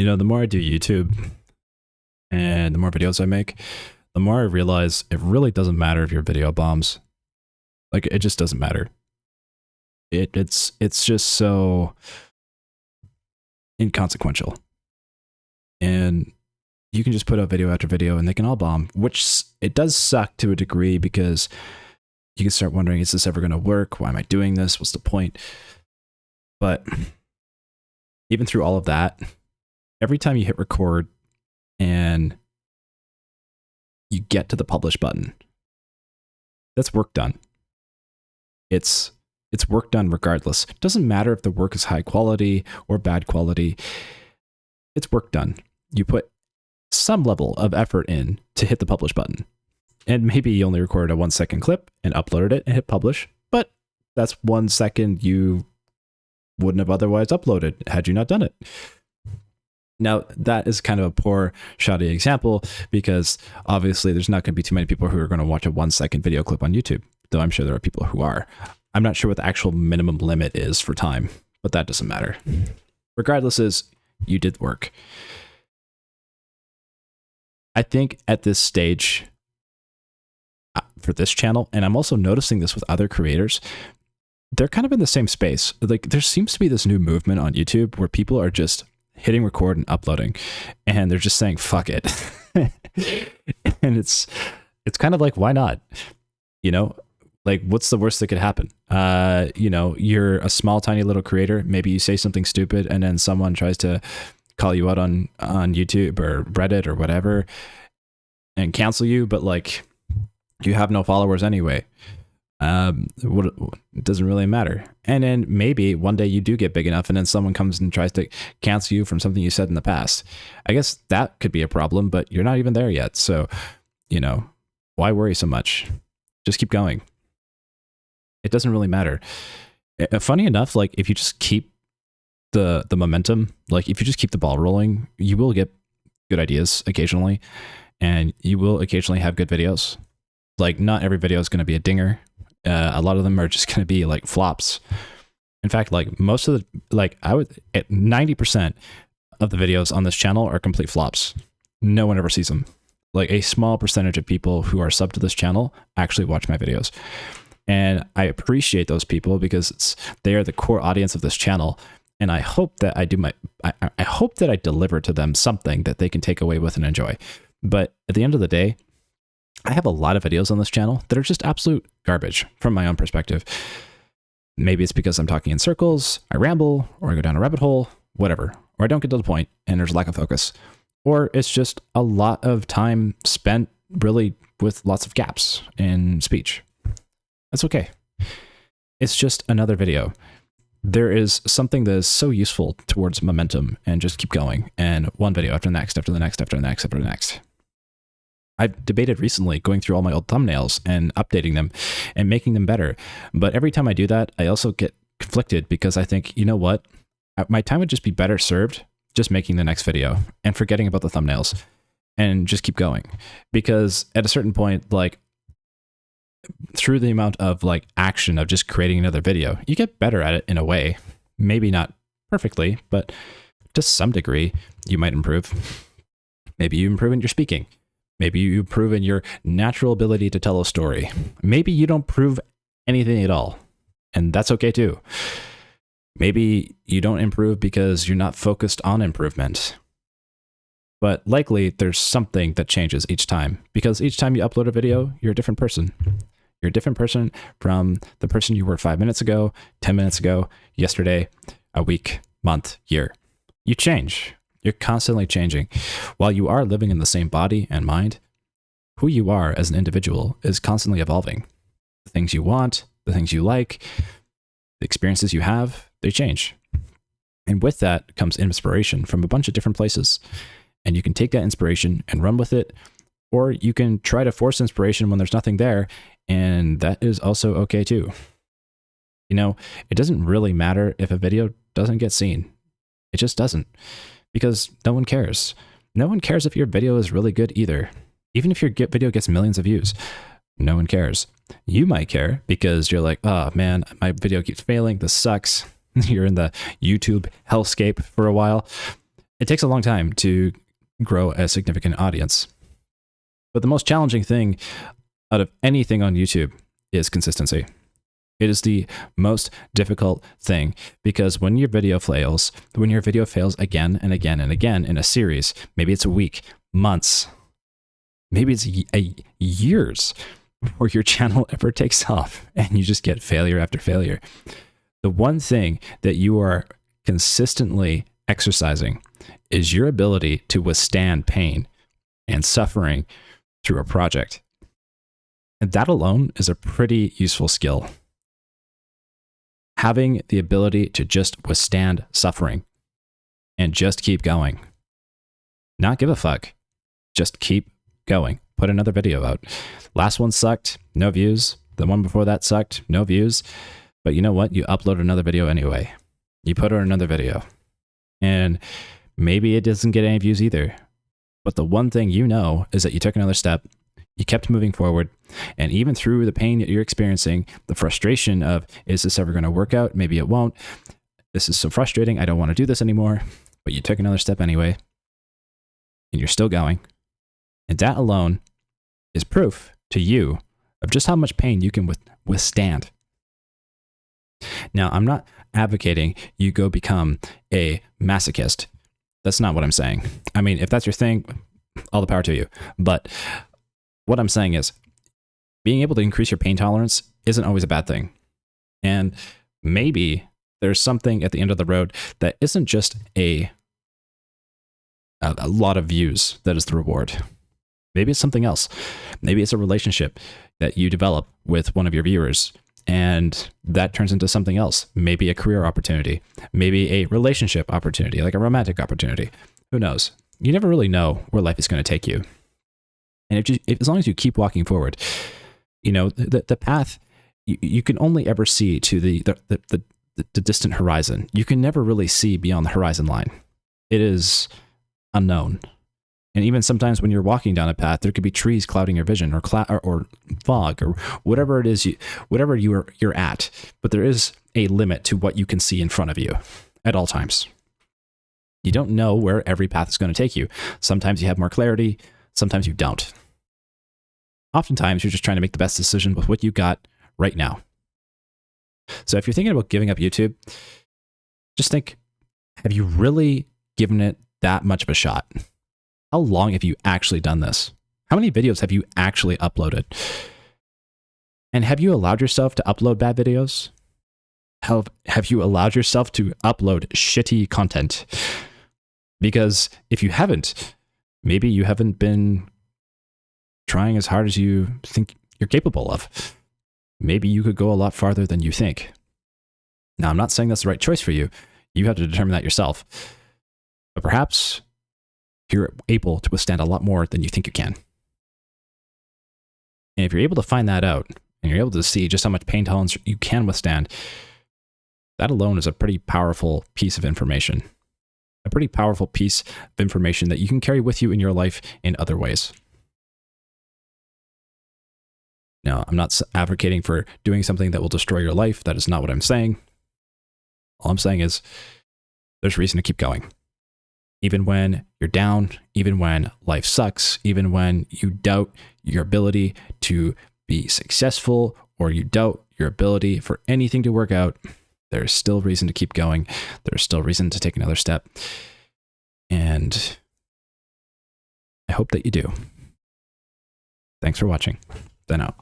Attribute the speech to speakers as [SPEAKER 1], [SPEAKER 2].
[SPEAKER 1] The more I do YouTube and the more videos I make, the more I realize it really doesn't matter if your video bombs. Like, it just doesn't matter. It's just so inconsequential. And you can just put out video after video and they can all bomb, which it does suck to a degree because you can start wondering, is this ever going to work? Why am I doing this? What's the point? But even through all of that, every time you hit record and you get to the publish button, that's work done. It's work done regardless. It doesn't matter if the work is high quality or bad quality. It's work done. You put some level of effort in to hit the publish button. And maybe you only recorded a 1 second clip and uploaded it and hit publish, but that's 1 second you wouldn't have otherwise uploaded had you not done it. Now, that is kind of a poor, shoddy example because obviously there's not going to be too many people who are going to watch a 1 second video clip on YouTube, though I'm sure there are people who are. I'm not sure what the actual minimum limit is for time, but that doesn't matter. Regardless, is you did work. I think at this stage for this channel, and I'm also noticing this with other creators, they're kind of in the same space. Like, there seems to be this new movement on YouTube where people are just hitting record and uploading, and they're just saying, fuck it. And it's kind of like, why not? Like, what's the worst that could happen? You're a small, tiny little creator. Maybe you say something stupid and then someone tries to call you out on YouTube or Reddit or whatever and cancel you, but like, you have no followers anyway. It doesn't really matter. And then maybe one day you do get big enough and then someone comes and tries to cancel you from something you said in the past. I guess that could be a problem, but you're not even there yet. So, why worry so much? Just keep going. It doesn't really matter. Funny enough, like, if you just keep the momentum, like if you just keep the ball rolling, you will get good ideas occasionally, and you will occasionally have good videos. Like, not every video is going to be a dinger. A lot of them are just going to be like flops. In fact, like most of the, like I would, 90% of the videos on this channel are complete flops. No one ever sees them. Like, a small percentage of people who are subbed to this channel actually watch my videos. And I appreciate those people because they are the core audience of this channel. And I hope that I hope that I deliver to them something that they can take away with and enjoy. But at the end of the day, I have a lot of videos on this channel that are just absolute garbage from my own perspective. Maybe it's because I'm talking in circles, I ramble, or I go down a rabbit hole, whatever. Or I don't get to the point and there's a lack of focus. Or it's just a lot of time spent really with lots of gaps in speech. That's okay. It's just another video. There is something that is so useful towards momentum and just keep going. And one video after the next, after the next, after the next, after the next. I've debated recently going through all my old thumbnails and updating them and making them better. But every time I do that, I also get conflicted because I think, you know what? My time would just be better served just making the next video and forgetting about the thumbnails and just keep going. Because at a certain point, like, through the amount of like action of just creating another video, you get better at it in a way. Maybe not perfectly, but to some degree, you might improve. Maybe you improve in your speaking. Maybe you improve in your natural ability to tell a story. Maybe you don't prove anything at all, and that's okay too. Maybe you don't improve because you're not focused on improvement. But likely there's something that changes each time, because each time you upload a video, you're a different person. You're a different person from the person you were 5 minutes ago, 10 minutes ago, yesterday, a week, month, year. You change. You're constantly changing. While you are living in the same body and mind, who you are as an individual is constantly evolving. The things you want, the things you like, the experiences you have, they change. And with that comes inspiration from a bunch of different places. And you can take that inspiration and run with it, or you can try to force inspiration when there's nothing there, and that is also okay too. It doesn't really matter if a video doesn't get seen. It just doesn't. Because no one cares. No one cares if your video is really good either. Even if your video gets millions of views, no one cares. You might care because you're like, oh man, my video keeps failing. This sucks. You're in the YouTube hellscape for a while. It takes a long time to grow a significant audience. But the most challenging thing out of anything on YouTube is consistency. It is the most difficult thing because when your video fails again and again and again in a series, maybe it's a week, months, maybe it's years before your channel ever takes off and you just get failure after failure. The one thing that you are consistently exercising is your ability to withstand pain and suffering through a project. And that alone is a pretty useful skill. Having the ability to just withstand suffering and just keep going. Not give a fuck. Just keep going. Put another video out. Last one sucked, no views. The one before that sucked, no views. But you know what? You upload another video anyway. You put out another video. And maybe it doesn't get any views either. But the one thing you know is that you took another step. You kept moving forward. And even through the pain that you're experiencing, the frustration of, is this ever going to work out? Maybe it won't. This is so frustrating. I don't want to do this anymore. But you took another step anyway. And you're still going. And that alone is proof to you of just how much pain you can withstand. Now, I'm not advocating you go become a masochist. That's not what I'm saying. I mean, if that's your thing, all the power to you. But what I'm saying is being able to increase your pain tolerance isn't always a bad thing. And maybe there's something at the end of the road that isn't just a lot of views that is the reward. Maybe it's something else. Maybe it's a relationship that you develop with one of your viewers and that turns into something else. Maybe a career opportunity, maybe a relationship opportunity, like a romantic opportunity. Who knows? You never really know where life is going to take you. And as long as you keep walking forward, you know, the path, you can only ever see to the distant horizon. You can never really see beyond the horizon line. It is unknown. And even sometimes when you're walking down a path, there could be trees clouding your vision or fog or whatever it is, whatever you're at. But there is a limit to what you can see in front of you at all times. You don't know where every path is going to take you. Sometimes you have more clarity. Sometimes you don't. Oftentimes, you're just trying to make the best decision with what you got right now. So if you're thinking about giving up YouTube, just think, have you really given it that much of a shot? How long have you actually done this? How many videos have you actually uploaded? And have you allowed yourself to upload bad videos? Have you allowed yourself to upload shitty content? Because if you haven't, maybe you haven't been trying as hard as you think you're capable of. Maybe you could go a lot farther than you think. Now, I'm not saying that's the right choice for you. You have to determine that yourself. But perhaps you're able to withstand a lot more than you think you can. And if you're able to find that out, and you're able to see just how much pain tolerance you can withstand, that alone is a pretty powerful piece of information. A pretty powerful piece of information that you can carry with you in your life in other ways. Now, I'm not advocating for doing something that will destroy your life. That is not what I'm saying. All I'm saying is there's reason to keep going. Even when you're down, even when life sucks, even when you doubt your ability to be successful or you doubt your ability for anything to work out, there's still reason to keep going. There's still reason to take another step. And I hope that you do. Thanks for watching. Then out.